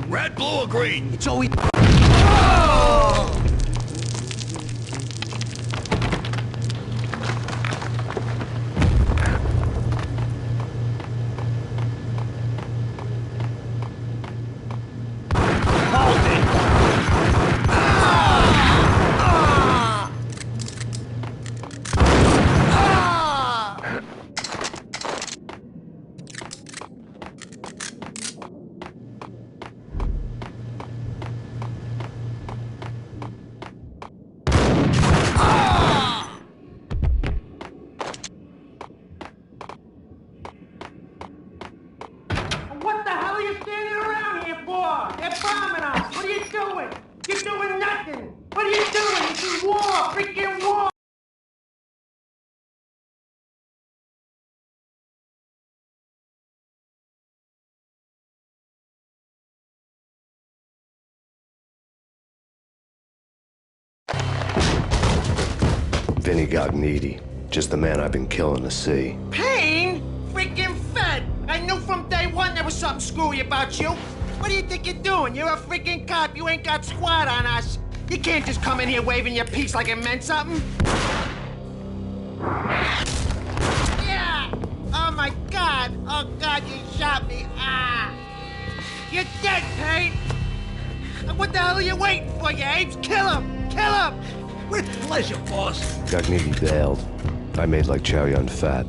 Red, blue, or green? It's always... Oh! What the hell are you standing around here for? They're bombing us. What are you doing? You're doing nothing. What are you doing? This is war. Freaking war. Vinny Gognitti, just the man I've been killing to see. Payne? Freaking fed. I knew from day one there was something screwy about you. What do you think you're doing? You're a freaking cop. You ain't got squat on us. You can't just come in here waving your piece like it meant something. Yeah! Oh my God! Oh God, you shot me! Ah! You're dead, Payne! What the hell are you waiting for, you apes? Kill him! Kill him! With pleasure, boss. Gognitti bailed. I made like Chow Yun Fat.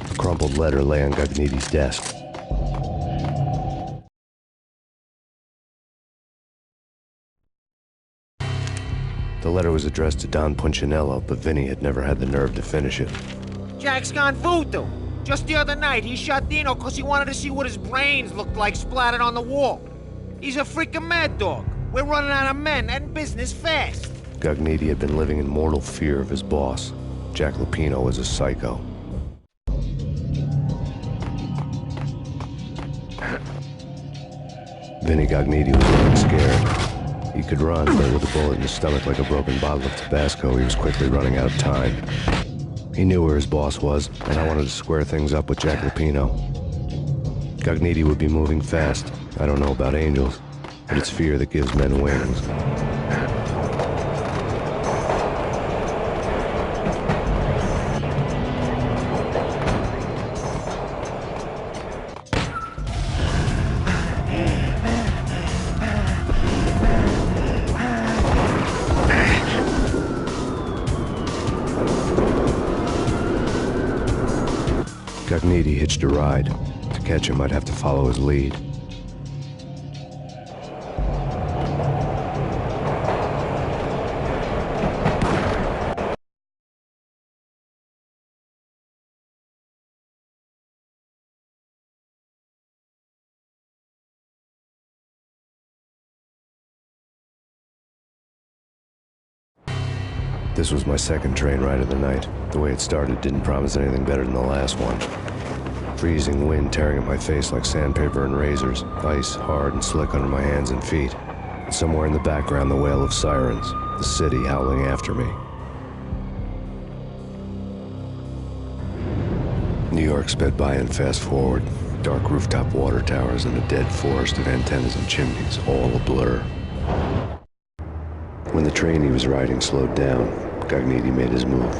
A crumpled letter lay on Gognitti's desk. The letter was addressed to Don Punchinello, but Vinny had never had the nerve to finish it. Jack's gone voodoo. Just the other night, he shot Dino because he wanted to see what his brains looked like splattered on the wall. He's a freaking mad dog. We're running out of men and business fast. Gognitti had been living in mortal fear of his boss. Jack Lupino was a psycho. Vinny Gognitti was looking scared. He could run, but with a bullet in his stomach like a broken bottle of Tabasco, he was quickly running out of time. He knew where his boss was, and I wanted to square things up with Jack Lupino. Gognitti would be moving fast. I don't know about angels, but it's fear that gives men wings. Gognitti hitched a ride. To catch him, I'd have to follow his lead. This was my second train ride of the night. The way it started didn't promise anything better than the last one. Freezing wind tearing at my face like sandpaper and razors, ice hard and slick under my hands and feet. And somewhere in the background, the wail of sirens, the city howling after me. New York sped by in fast forward. Dark rooftop water towers and a dead forest of antennas and chimneys, all a blur. When the train he was riding slowed down, Gognitti made his move.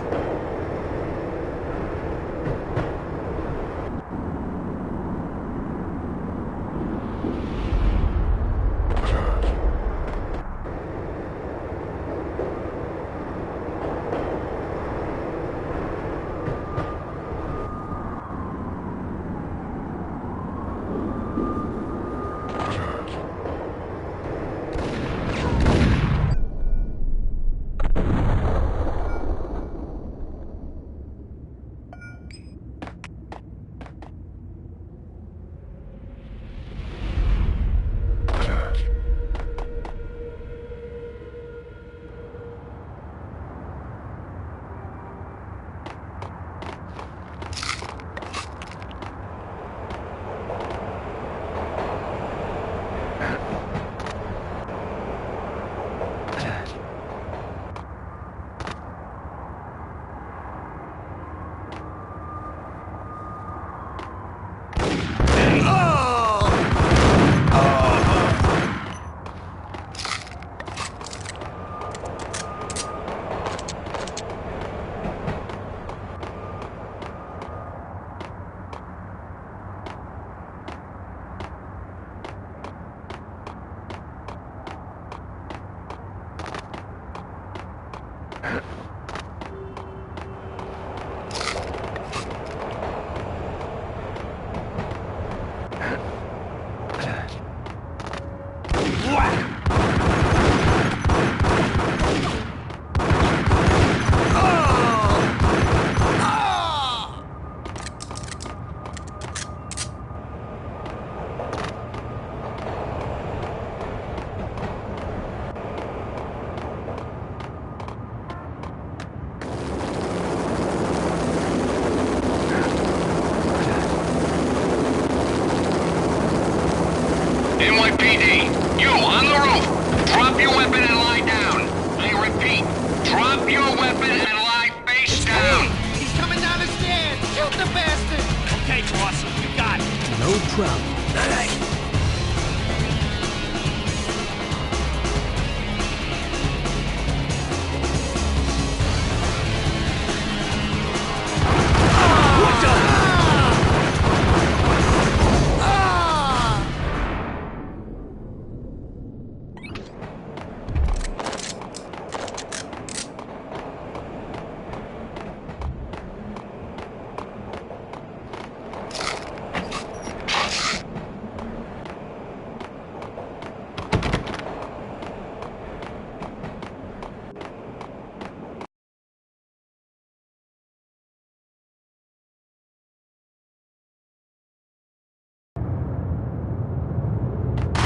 NYPD, you on the roof. Drop your weapon and lie down. I repeat, drop your weapon and lie face down. He's coming down the stairs! Shoot the bastard! Okay, boss. You got it. No problem.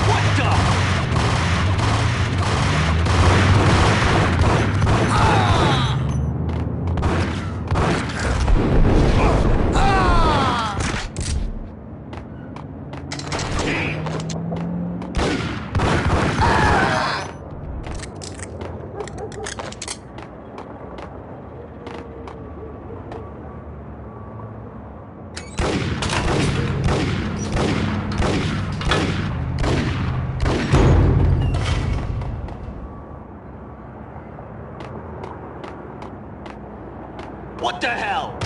What the? What the hell?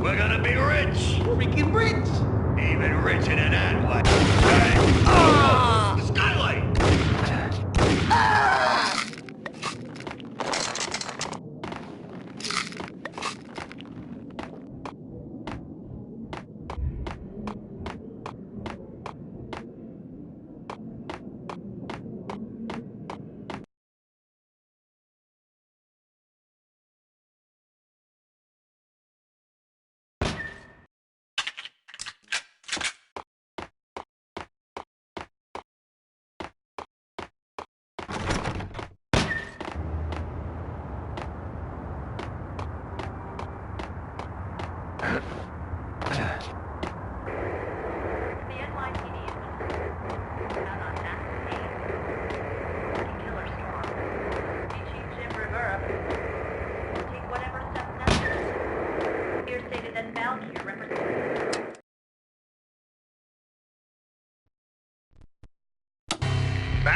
We're gonna be rich. Freaking rich! Even richer than that one. Hey. Oh, the skylight.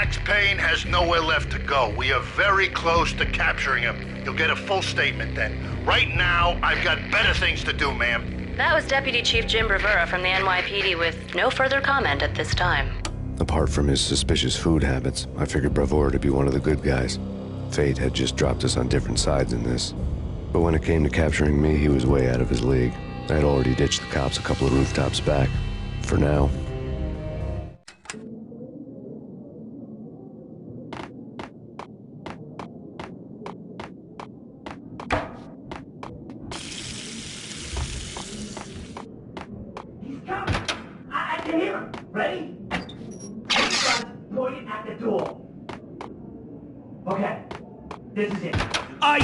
Max Payne has nowhere left to go. We are very close to capturing him. You'll get a full statement then. Right now, I've got better things to do, ma'am. That was Deputy Chief Jim Bravura from the NYPD with no further comment at this time. Apart from his suspicious food habits, I figured Bravura to be one of the good guys. Fate had just dropped us on different sides in this. But when it came to capturing me, he was way out of his league. I had already ditched the cops a couple of rooftops back. For now. He's coming! I can hear him! Ready? Pointing at the door. Okay, this is it. Oh!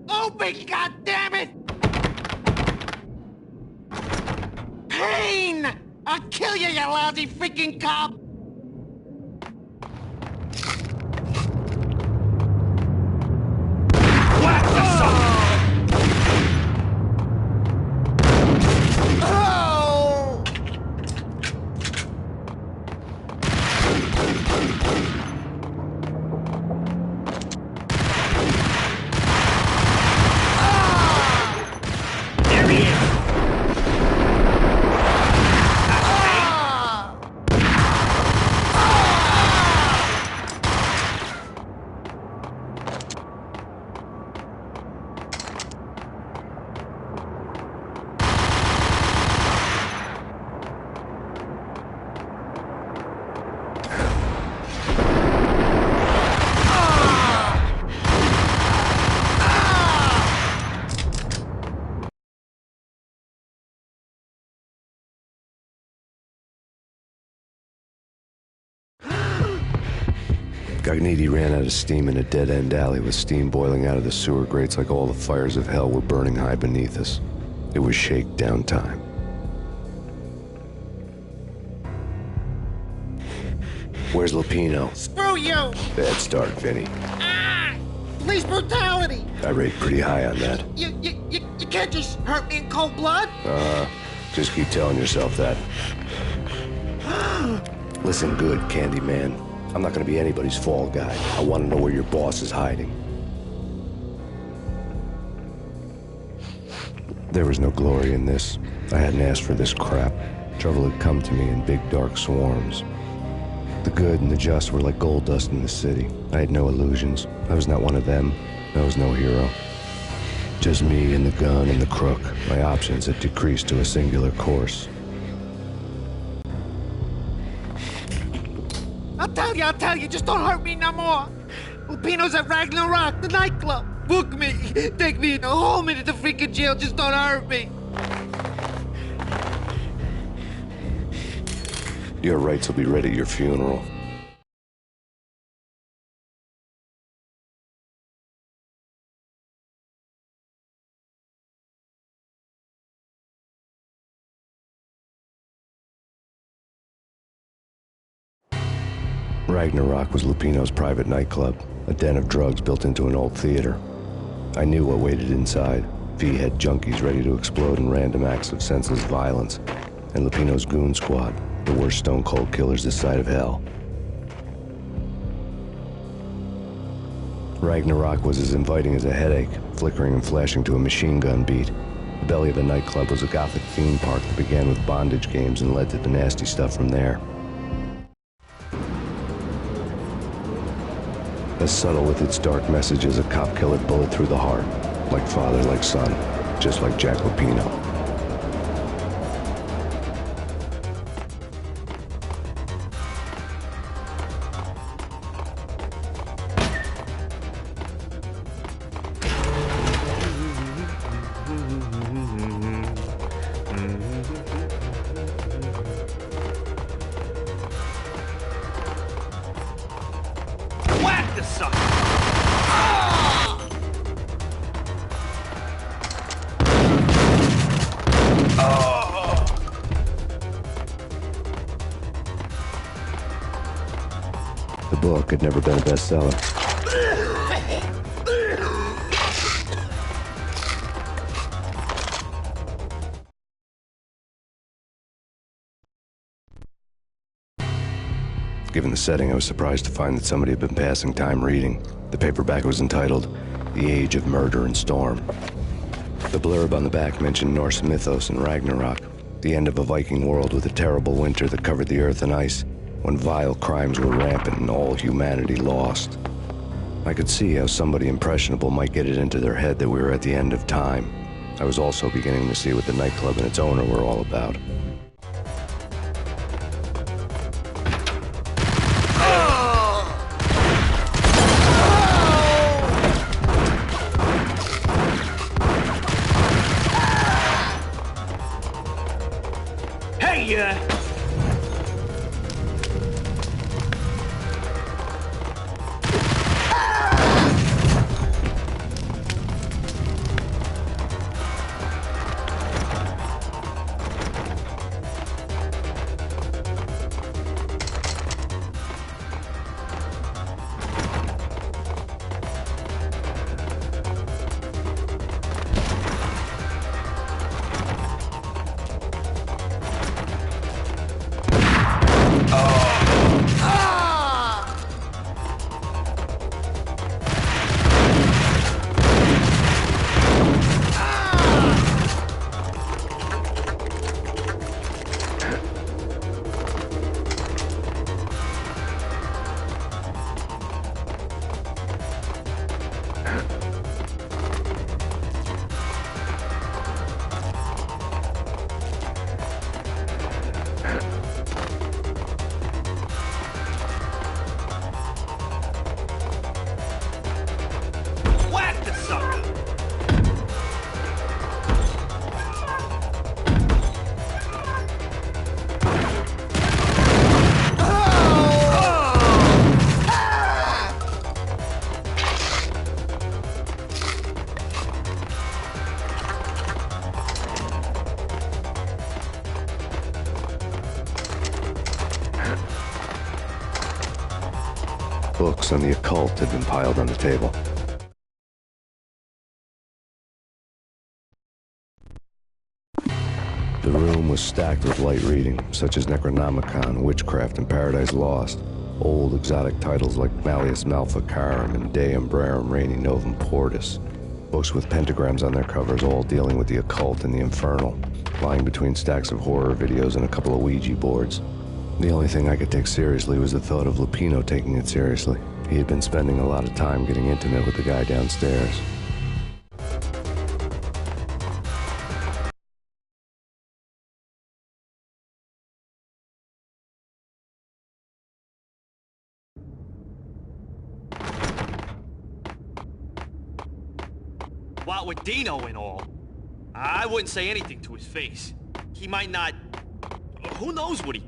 Open, goddammit! Payne! I'll kill you, you lousy freaking cop! Whack the son! Oh! There he is! Gognitti ran out of steam in a dead-end alley with steam boiling out of the sewer grates like all the fires of hell were burning high beneath us. It was shakedown time. Where's Lupino? Screw you! Bad start, Vinny. Ah! Police brutality! I rate pretty high on that. You can't just hurt me in cold blood! Just keep telling yourself that. Listen good, Candyman. I'm not gonna be anybody's fall guy. I want to know where your boss is hiding. There was no glory in this. I hadn't asked for this crap. Trouble had come to me in big dark swarms. The good and the just were like gold dust in the city. I had no illusions. I was not one of them. I was no hero. Just me and the gun and the crook. My options had decreased to a singular course. I'll tell you, just don't hurt me no more. Lupino's at Ragnarok, the nightclub. Book me, take me in a home into the freaking jail, just don't hurt me. Your rights will be read at your funeral. Ragnarok was Lupino's private nightclub, a den of drugs built into an old theater. I knew what waited inside. V-head junkies ready to explode in random acts of senseless violence. And Lupino's goon squad, the worst stone-cold killers this side of hell. Ragnarok was as inviting as a headache, flickering and flashing to a machine gun beat. The belly of the nightclub was a gothic theme park that began with bondage games and led to the nasty stuff from there. As subtle with its dark message as a cop killer bullet through the heart. Like father, like son, just like Jack Lupino. The book had never been a bestseller. Given the setting, I was surprised to find that somebody had been passing time reading. The paperback was entitled, The Age of Murder and Storm. The blurb on the back mentioned Norse mythos and Ragnarok, the end of a Viking world with a terrible winter that covered the earth in ice, when vile crimes were rampant and all humanity lost. I could see how somebody impressionable might get it into their head that we were at the end of time. I was also beginning to see what the nightclub and its owner were all about. Books on the occult had been piled on the table. The room was stacked with light reading, such as Necronomicon, Witchcraft, and Paradise Lost. Old exotic titles like Malleus Maleficarum and De Umbrarum Reini Novum Portis. Books with pentagrams on their covers, all dealing with the occult and the infernal, lying between stacks of horror videos and a couple of Ouija boards. The only thing I could take seriously was the thought of Lupino taking it seriously. He had been spending a lot of time getting intimate with the guy downstairs. What with Dino and all, I wouldn't say anything to his face. He might not... Who knows what he...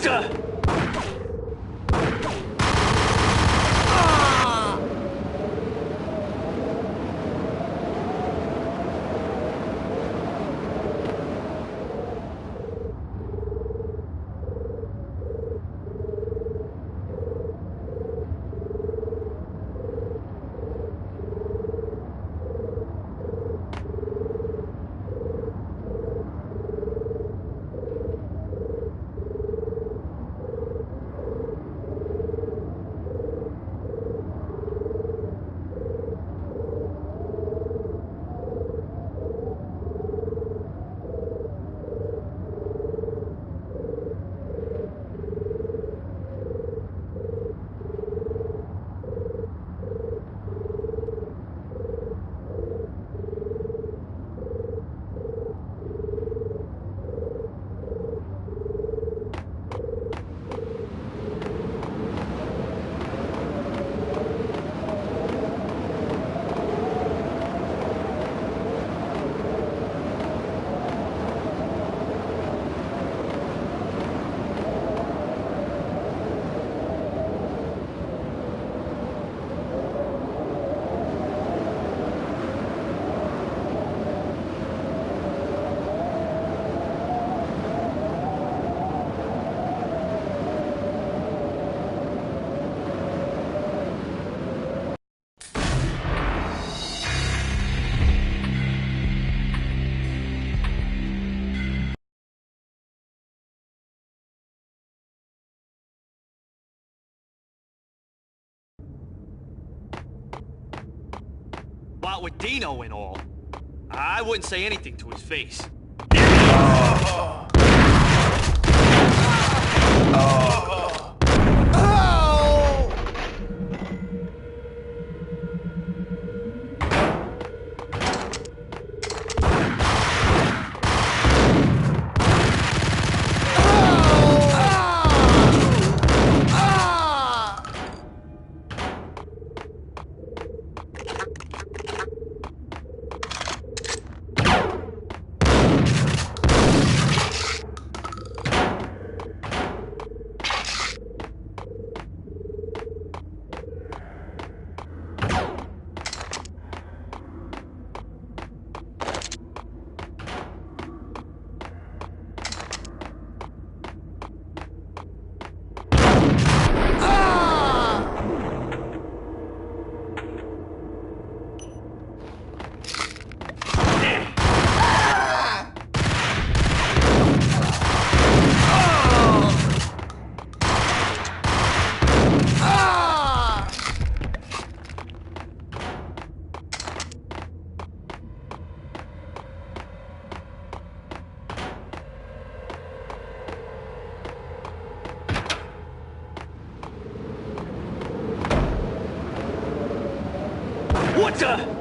the? What with Dino and all, I wouldn't say anything to his face. What the?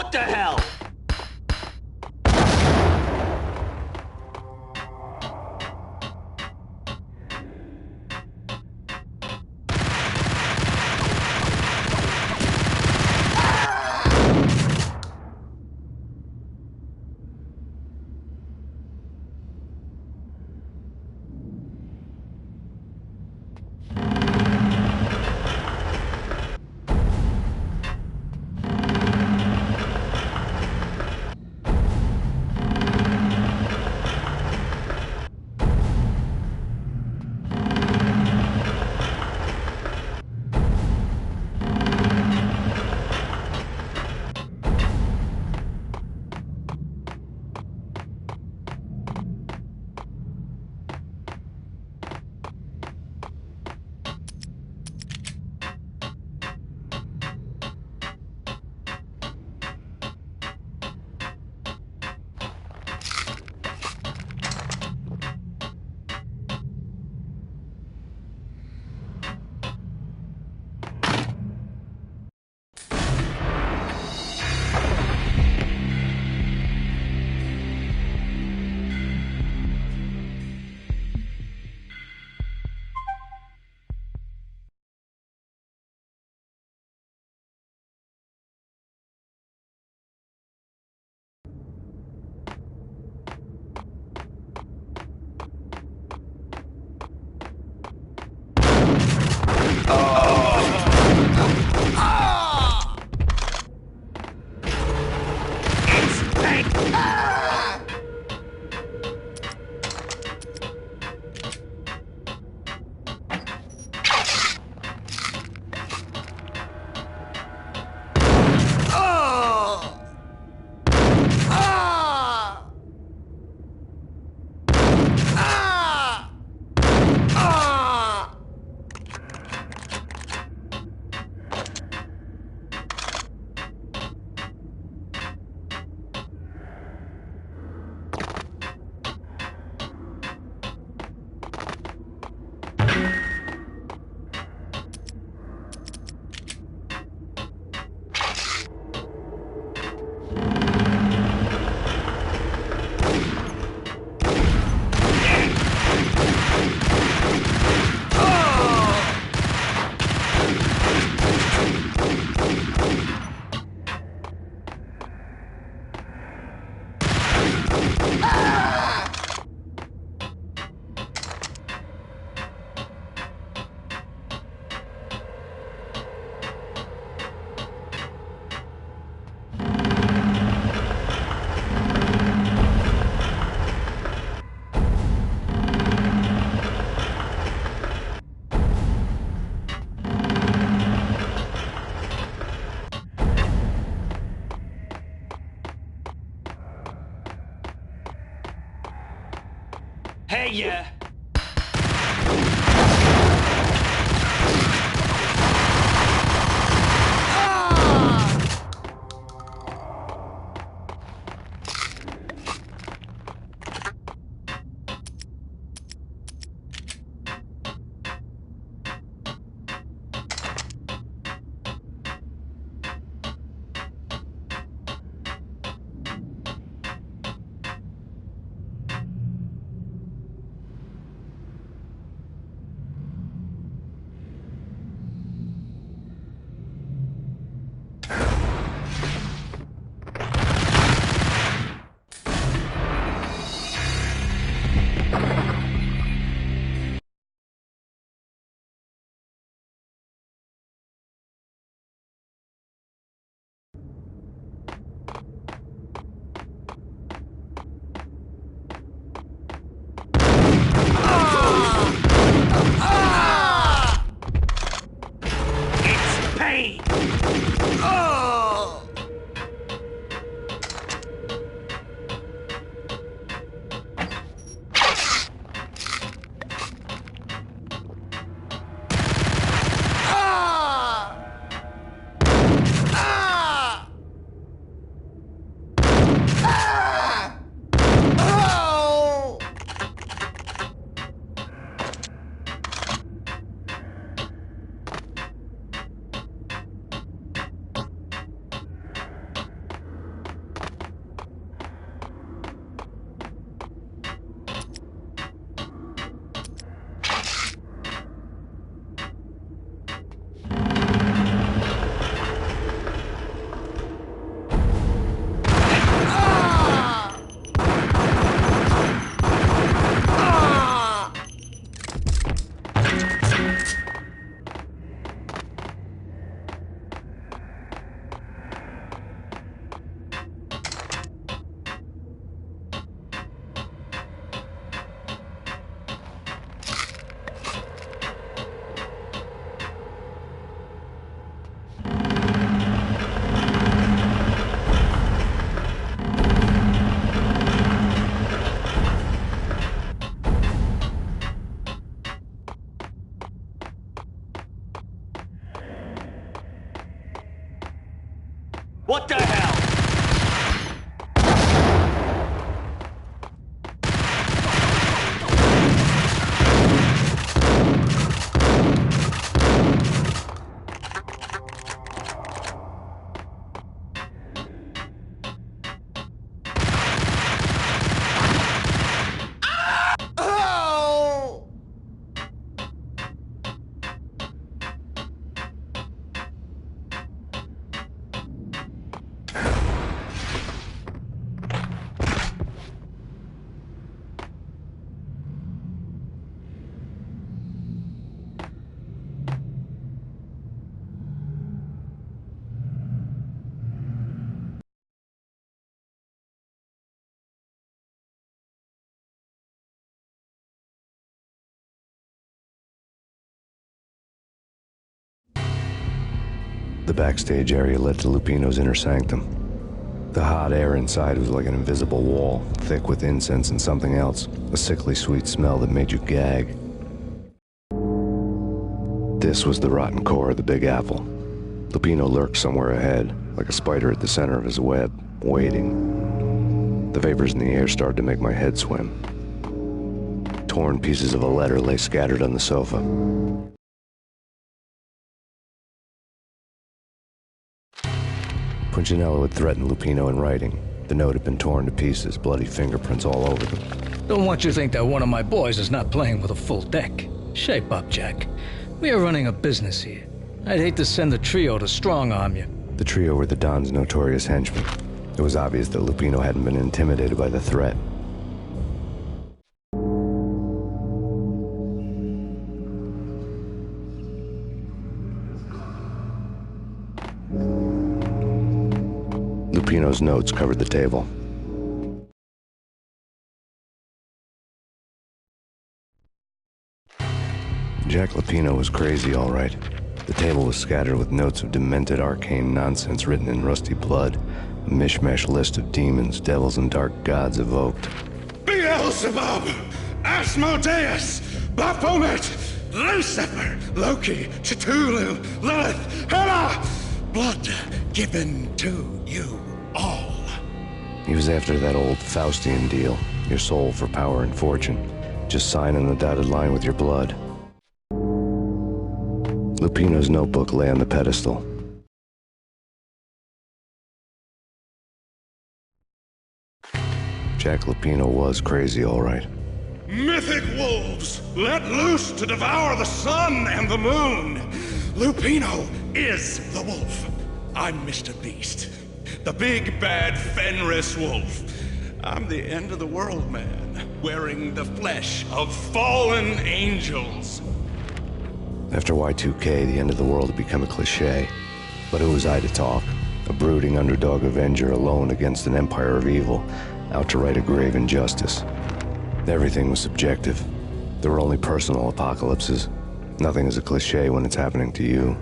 What the hell? What the hell? The backstage area led to Lupino's inner sanctum. The hot air inside was like an invisible wall, thick with incense and something else, a sickly sweet smell that made you gag. This was the rotten core of the Big Apple. Lupino lurked somewhere ahead, like a spider at the center of his web, waiting. The vapors in the air started to make my head swim. Torn pieces of a letter lay scattered on the sofa. Punchinello had threatened Lupino in writing. The note had been torn to pieces, bloody fingerprints all over them. Don't want you to think that one of my boys is not playing with a full deck. Shape up, Jack. We are running a business here. I'd hate to send the trio to strong-arm you. The trio were the Don's notorious henchmen. It was obvious that Lupino hadn't been intimidated by the threat. Lupino's notes covered the table. Jack Lupino was crazy, all right. The table was scattered with notes of demented arcane nonsense written in rusty blood, a mishmash list of demons, devils, and dark gods evoked. Beelzebub, Asmodeus, Baphomet, Lucifer, Loki, Cthulhu, Lilith, Hela, blood given to you all. He was after that old Faustian deal, your soul for power and fortune. Just sign on the dotted line with your blood. Lupino's notebook lay on the pedestal. Jack Lupino was crazy, all right. Mythic wolves, let loose to devour the sun and the moon. Lupino is the wolf. I'm Mr. Beast, the big bad Fenris wolf. I'm the end of the world man, wearing the flesh of fallen angels. After Y2K, the end of the world had become a cliché. But who was I to talk? A brooding underdog avenger alone against an empire of evil, out to right a grave injustice. Everything was subjective. There were only personal apocalypses. Nothing is a cliché when it's happening to you.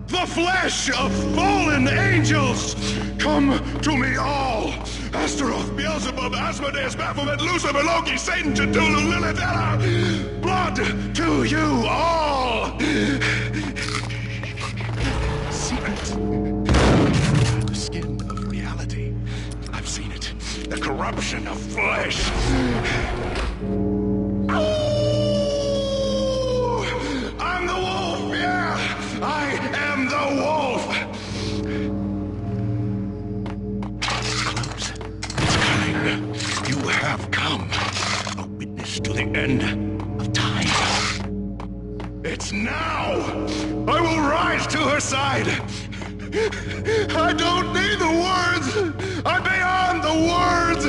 The flesh of fallen angels! Come to me all! Astaroth, Beelzebub, Asmodeus, Baphomet, Lucifer, Loki, Satan, Cthulhu, Lilith, Hela! Blood to you all! Secret. The skin of reality. I've seen it. The corruption of flesh. I'm the wolf, yeah! I am the wolf! Close. It's coming. You have come. A witness to the end of time. It's now! I will rise to her side! I don't need the words! I'm beyond the words!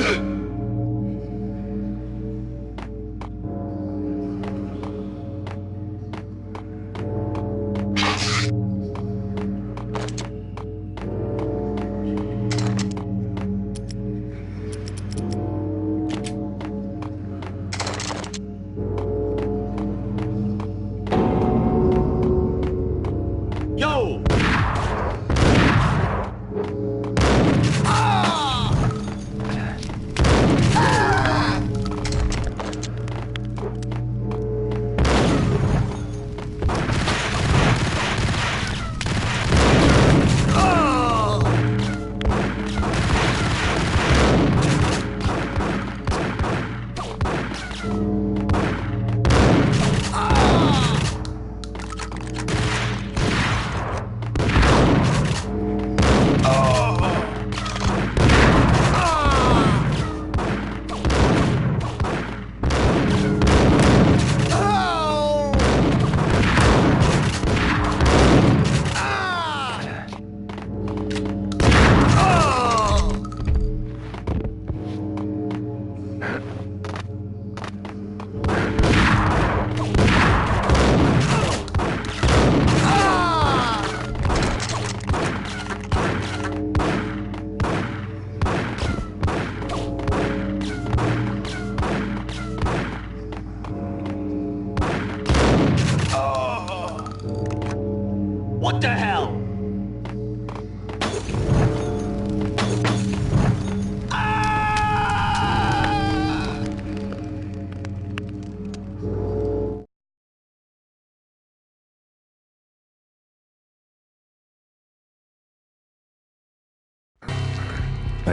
Yo!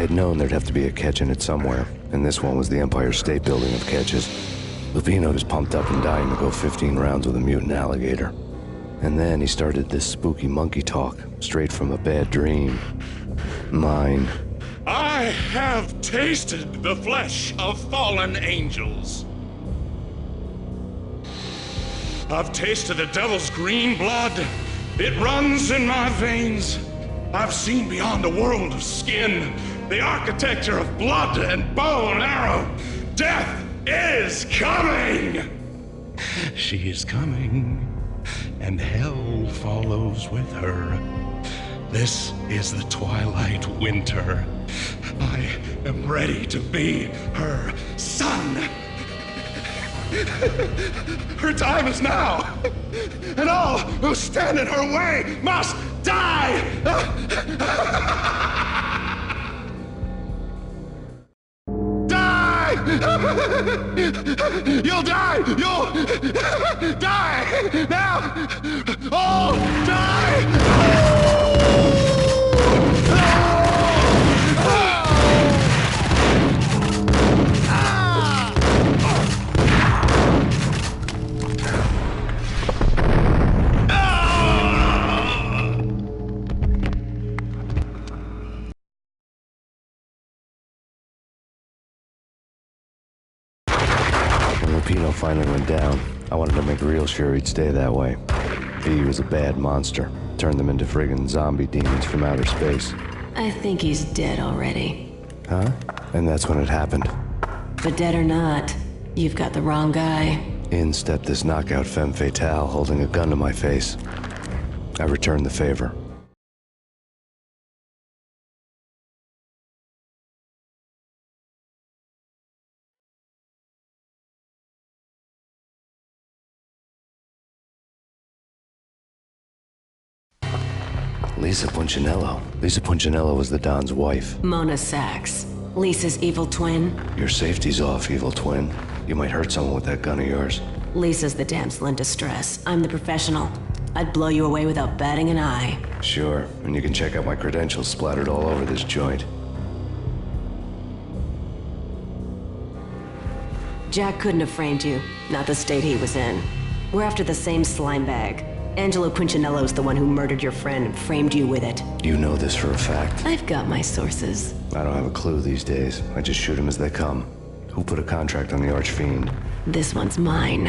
had known there'd have to be a catch in it somewhere, and this one was the Empire State Building of catches. Lupino was pumped up and dying to go 15 rounds with a mutant alligator. And then he started this spooky monkey talk, straight from a bad dream. Mine. I have tasted the flesh of fallen angels. I've tasted the devil's green blood. It runs in my veins. I've seen beyond the world of skin, the architecture of blood and bow and arrow. Death is coming! She is coming, and hell follows with her. This is the twilight winter. I am ready to be her son. Her time is now, and all who stand in her way must die! Die! You'll die! You'll die! Now! All die! Lupino finally went down. I wanted to make real sure he'd stay that way. He was a bad monster. Turned them into friggin' zombie demons from outer space. I think he's dead already. Huh? And that's when it happened. But dead or not, you've got the wrong guy. In stepped this knockout femme fatale holding a gun to my face. I returned the favor. Lisa Punchinello. Lisa Punchinello was the Don's wife. Mona Sachs. Lisa's evil twin. Your safety's off, evil twin. You might hurt someone with that gun of yours. Lisa's the damsel in distress. I'm the professional. I'd blow you away without batting an eye. Sure, and you can check out my credentials splattered all over this joint. Jack couldn't have framed you. Not the state he was in. We're after the same slime bag. Angelo Punchinello's the one who murdered your friend and framed you with it. You know this for a fact. I've got my sources. I don't have a clue these days. I just shoot them as they come. Who put a contract on the Archfiend? This one's mine.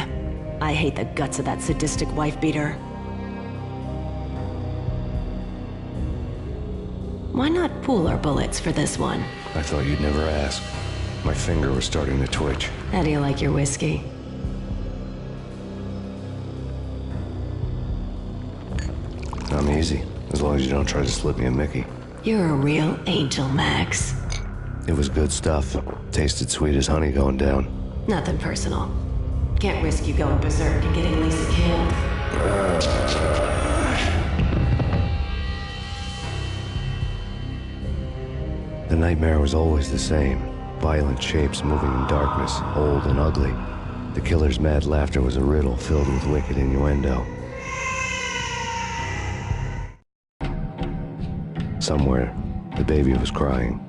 I hate the guts of that sadistic wife-beater. Why not pool our bullets for this one? I thought you'd never ask. My finger was starting to twitch. How do you like your whiskey? I'm easy, as long as you don't try to slip me a Mickey. You're a real angel, Max. It was good stuff. Tasted sweet as honey going down. Nothing personal. Can't risk you going berserk and getting Lisa killed. The nightmare was always the same. Violent shapes moving in darkness, old and ugly. The killer's mad laughter was a riddle filled with wicked innuendo. Somewhere, the baby was crying.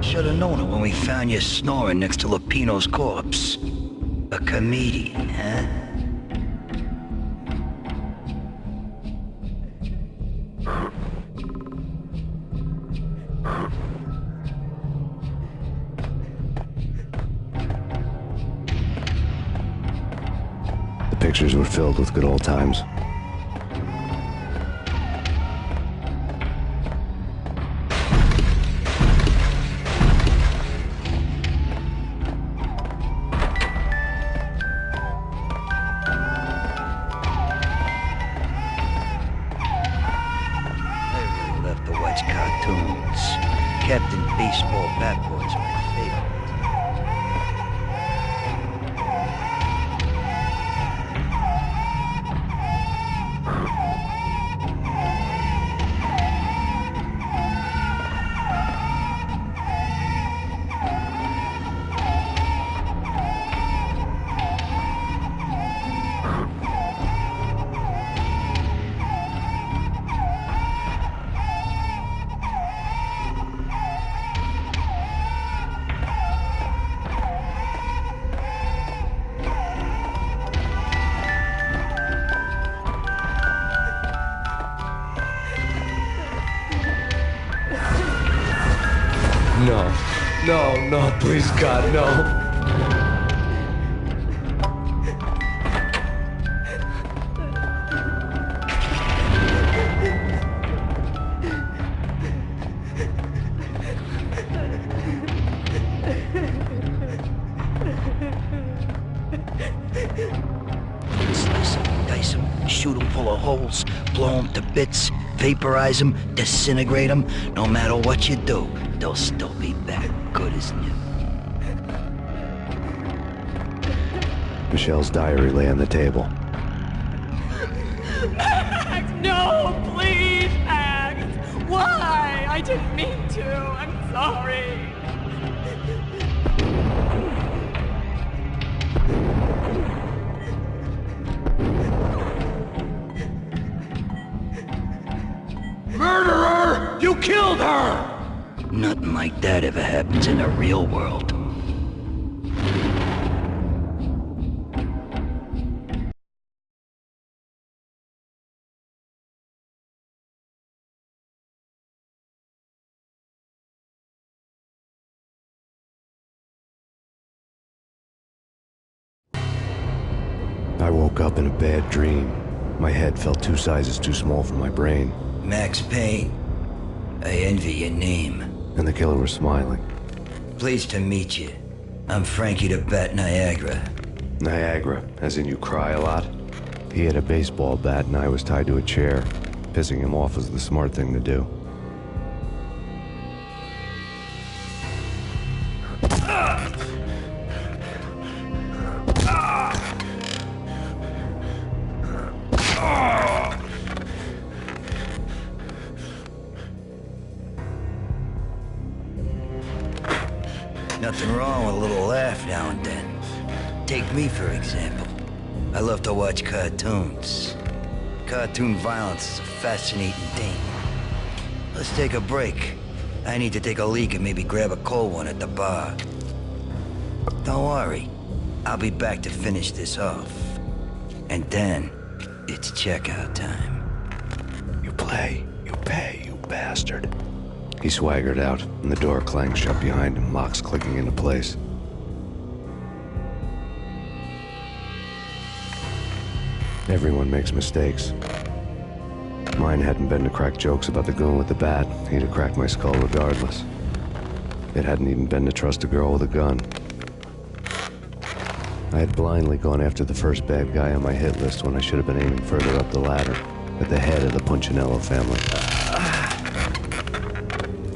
Should have known it when we found you snoring next to Lupino's corpse. A comedian, huh? The pictures were filled with good old times. Captain Baseball Bat Boy's my favorite. No, please, God, no. Slice him, dice him, shoot him full of holes, blow him to bits, vaporize him, disintegrate him. No matter what you do, they'll still be back good as new. Michelle's diary lay on the table. Max, no, please, Max. Why? I didn't mean to. I'm sorry. Murderer! You killed her! Nothing like that ever happens in the real world. I woke up in a bad dream. My head felt 2 sizes too small for my brain. Max Payne, I envy your name. And the killer was smiling. Pleased to meet you. I'm Frankie the Bat Niagara. Niagara, as in you cry a lot? He had a baseball bat and I was tied to a chair. Pissing him off was the smart thing to do. Nothing wrong with a little laugh now and then. Take me, for example. I love to watch cartoons. Cartoon violence is a fascinating thing. Let's take a break. I need to take a leak and maybe grab a cold one at the bar. Don't worry. I'll be back to finish this off. And then, it's checkout time. You play, you pay, you bastard. He swaggered out, and the door clanged shut behind him, locks clicking into place. Everyone makes mistakes. Mine hadn't been to crack jokes about the goon with the bat. He'd have cracked my skull regardless. It hadn't even been to trust a girl with a gun. I had blindly gone after the first bad guy on my hit list when I should have been aiming further up the ladder, at the head of the Punchinello family.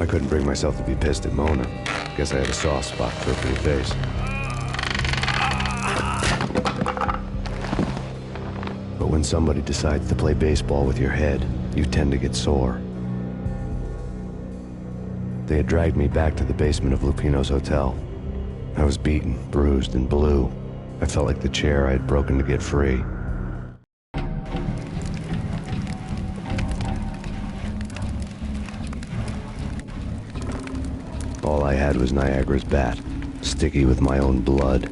I couldn't bring myself to be pissed at Mona. Guess I had a soft spot for her pretty face. But when somebody decides to play baseball with your head, you tend to get sore. They had dragged me back to the basement of Lupino's hotel. I was beaten, bruised, and blue. I felt like the chair I had broken to get free. All I had was Niagara's bat, sticky with my own blood.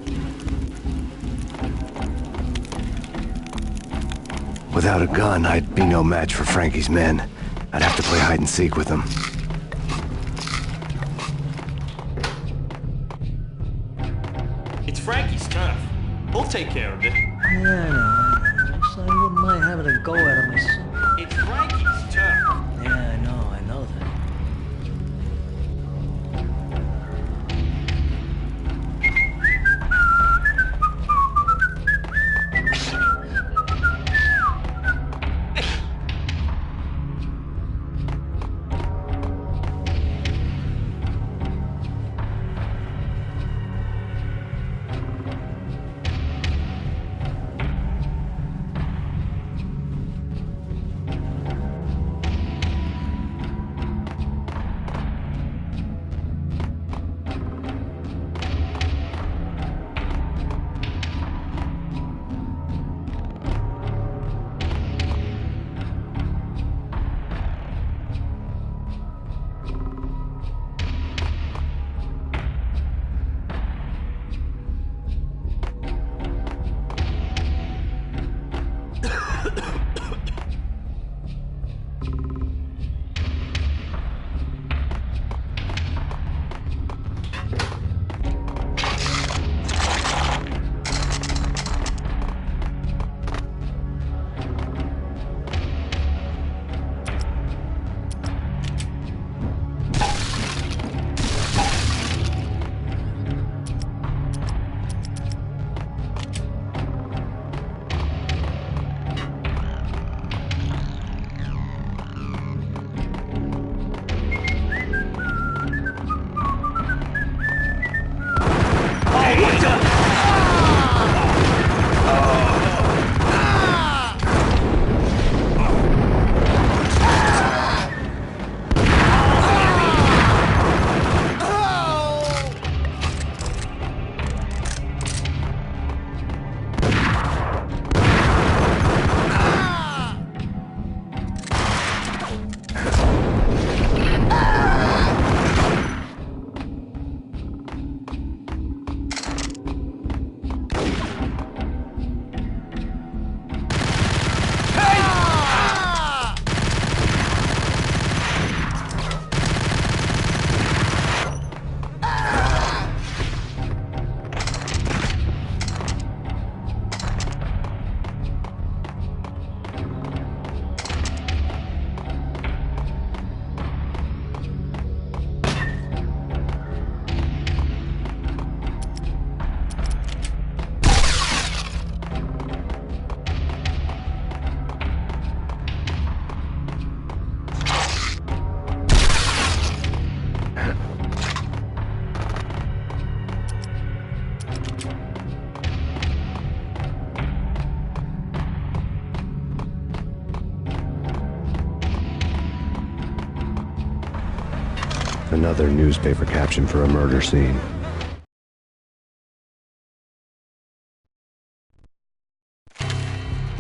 Without a gun, I'd be no match for Frankie's men. I'd have to play hide and seek with them. It's Frankie's turf. We'll take care of it. Yeah, I know. So I wouldn't mind having a go at him myself. It's Frankie's turf. Yeah, I know that. Another newspaper caption for a murder scene.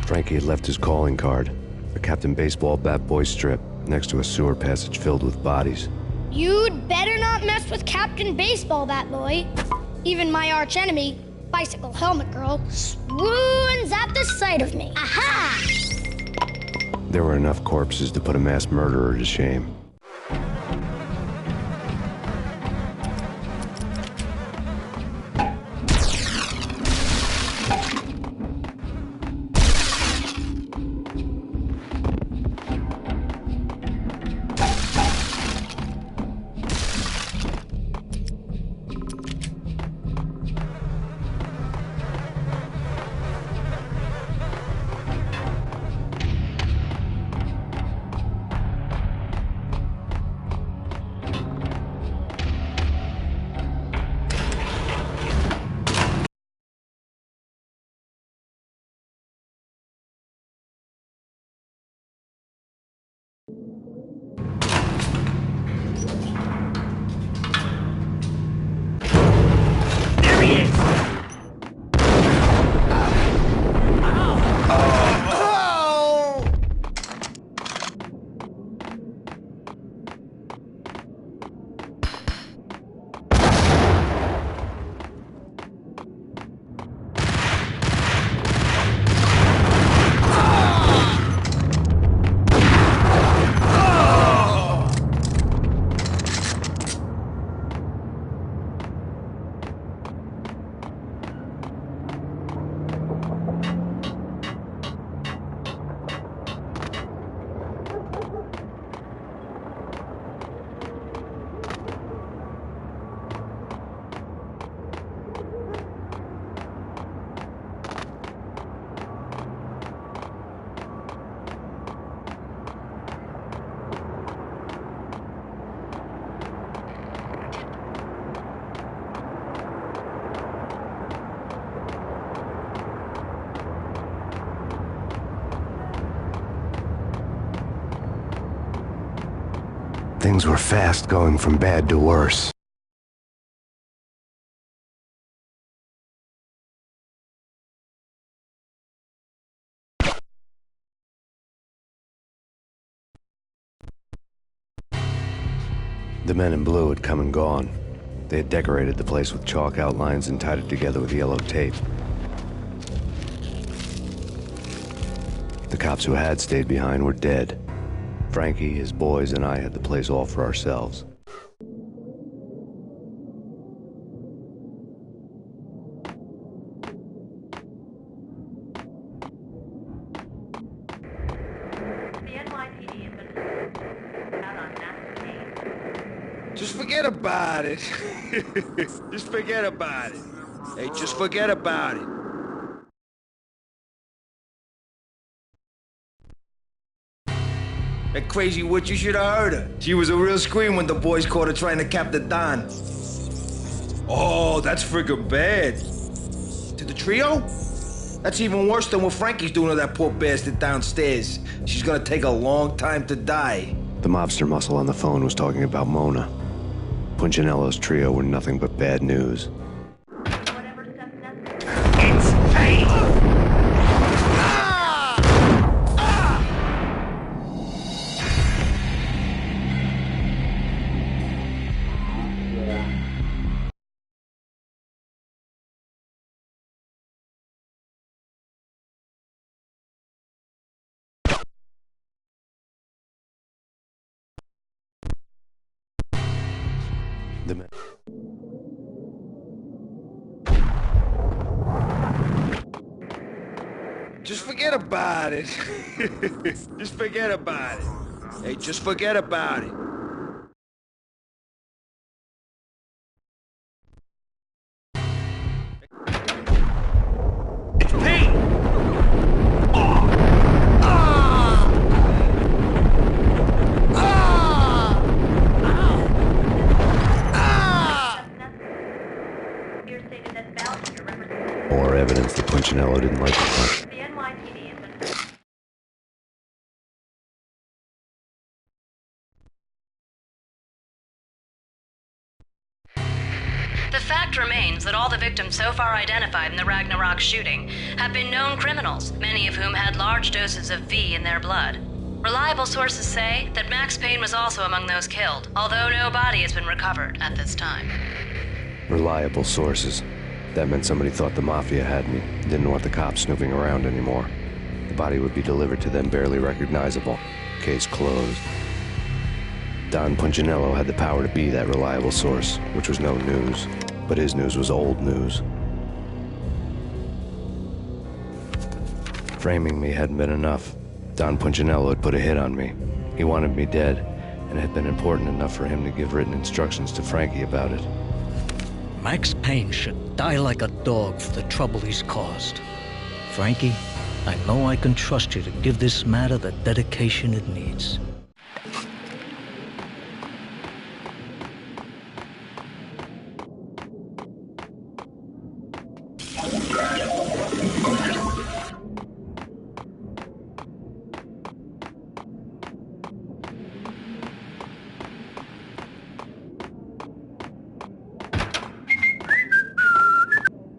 Frankie had left his calling card, a Captain Baseball bat boy strip, next to a sewer passage filled with bodies. You'd better not mess with Captain Baseball Bat Boy. Even my archenemy, Bicycle Helmet Girl, swoons at the sight of me. Aha! There were enough corpses to put a mass murderer to shame. Things were fast going from bad to worse. The men in blue had come and gone. They had decorated the place with chalk outlines and tied it together with yellow tape. The cops who had stayed behind were dead. Frankie, his boys, and I had the place all for ourselves. Just forget about it. Just forget about it. Hey, just forget about it. That crazy witch, you should have heard her. She was a real scream when the boys caught her trying to cap the Don. Oh, that's friggin' bad. To the trio? That's even worse than what Frankie's doing to that poor bastard downstairs. She's gonna take a long time to die. The mobster muscle on the phone was talking about Mona. Punchinello's trio were nothing but bad news. It's Payne! The men... Just forget about it. Just forget about it. Hey, just forget about it. It's Payne! More evidence that Punchinello didn't like the punch. The fact remains that all the victims so far identified in the Ragnarok shooting have been known criminals, many of whom had large doses of V in their blood. Reliable sources say that Max Payne was also among those killed, although no body has been recovered at this time. Reliable sources. That meant somebody thought the Mafia had me, didn't want the cops snooping around anymore. The body would be delivered to them barely recognizable. Case closed. Don Punchinello had the power to be that reliable source, which was no news. But his news was old news. Framing me hadn't been enough. Don Punchinello had put a hit on me. He wanted me dead, and it had been important enough for him to give written instructions to Frankie about it. Max Payne should die like a dog for the trouble he's caused. Frankie, I know I can trust you to give this matter the dedication it needs.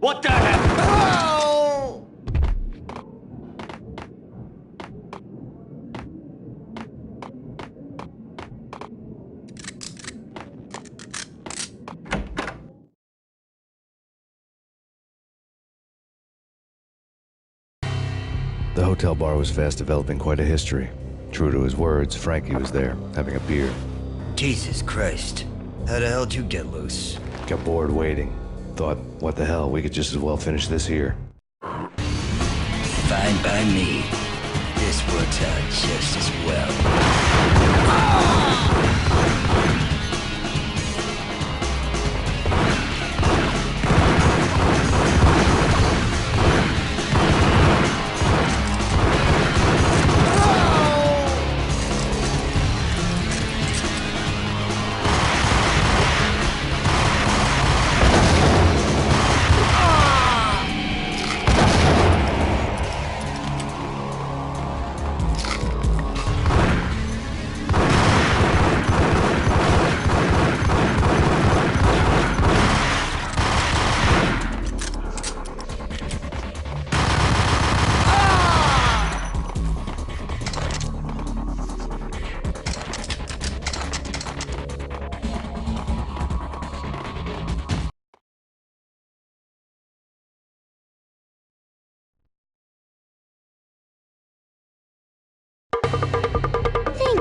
What the hell? Oh! The hotel bar was fast developing quite a history. True to his words, Frankie was there, having a beer. Jesus Christ. How the hell did you get loose? Got bored waiting. Thought, what the hell, we could just as well finish this here. Fine by me. This works out just as well.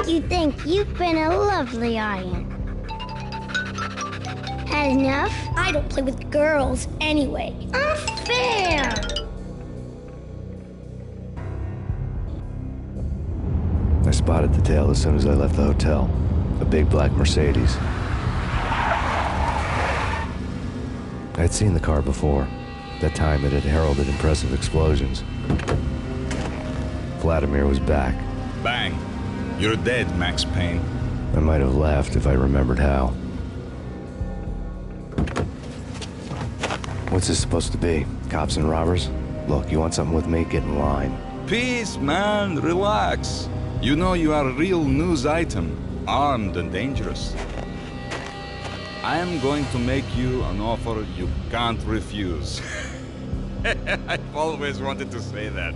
You think you've been a lovely iron. Had enough? I don't play with girls anyway. Unfair! I spotted the tail as soon as I left the hotel. A big black Mercedes. I'd seen the car before. That time it had heralded impressive explosions. Vladimir was back. Bang. You're dead, Max Payne. I might have laughed if I remembered how. What's this supposed to be? Cops and robbers? Look, you want something with me? Get in line. Peace, man. Relax. You know you are a real news item. Armed and dangerous. I am going to make you an offer you can't refuse. I've always wanted to say that.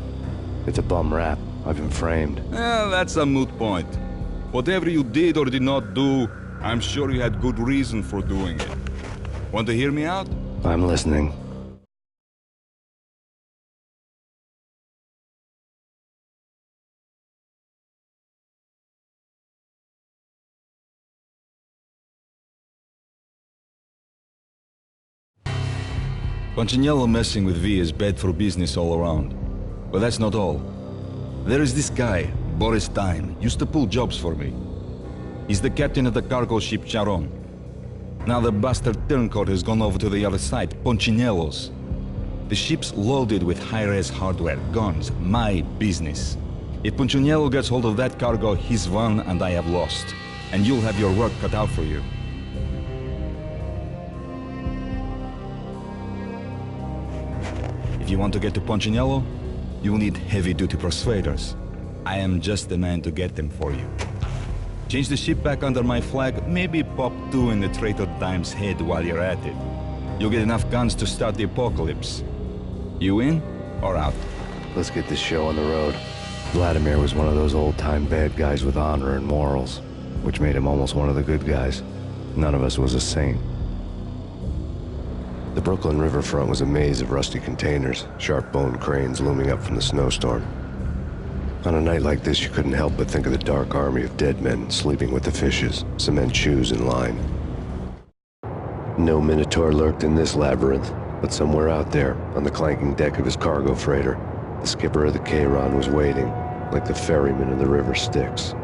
It's a bum rap. I've been framed. That's a moot point. Whatever you did or did not do, I'm sure you had good reason for doing it. Want to hear me out? I'm listening. Punchinello messing with V is bad for business all around. But that's not all. There is this guy, Boris Time, used to pull jobs for me. He's the captain of the cargo ship Charon. Now the bastard turncoat has gone over to the other side, Punchinello's. The ship's loaded with high-res hardware, guns, my business. If Punchinello gets hold of that cargo, he's won and I have lost. And you'll have your work cut out for you. If you want to get to Punchinello, you'll need heavy-duty persuaders. I am just the man to get them for you. Change the ship back under my flag, maybe pop 2 in the traitor Time's head while you're at it. You'll get enough guns to start the apocalypse. You in or out? Let's get this show on the road. Vladimir was one of those old-time bad guys with honor and morals, which made him almost one of the good guys. None of us was a saint. The Brooklyn riverfront was a maze of rusty containers, sharp-boned cranes looming up from the snowstorm. On a night like this, you couldn't help but think of the dark army of dead men sleeping with the fishes, cement shoes in line. No Minotaur lurked in this labyrinth, but somewhere out there, on the clanking deck of his cargo freighter, the skipper of the Chiron was waiting, like the ferryman of the river Styx.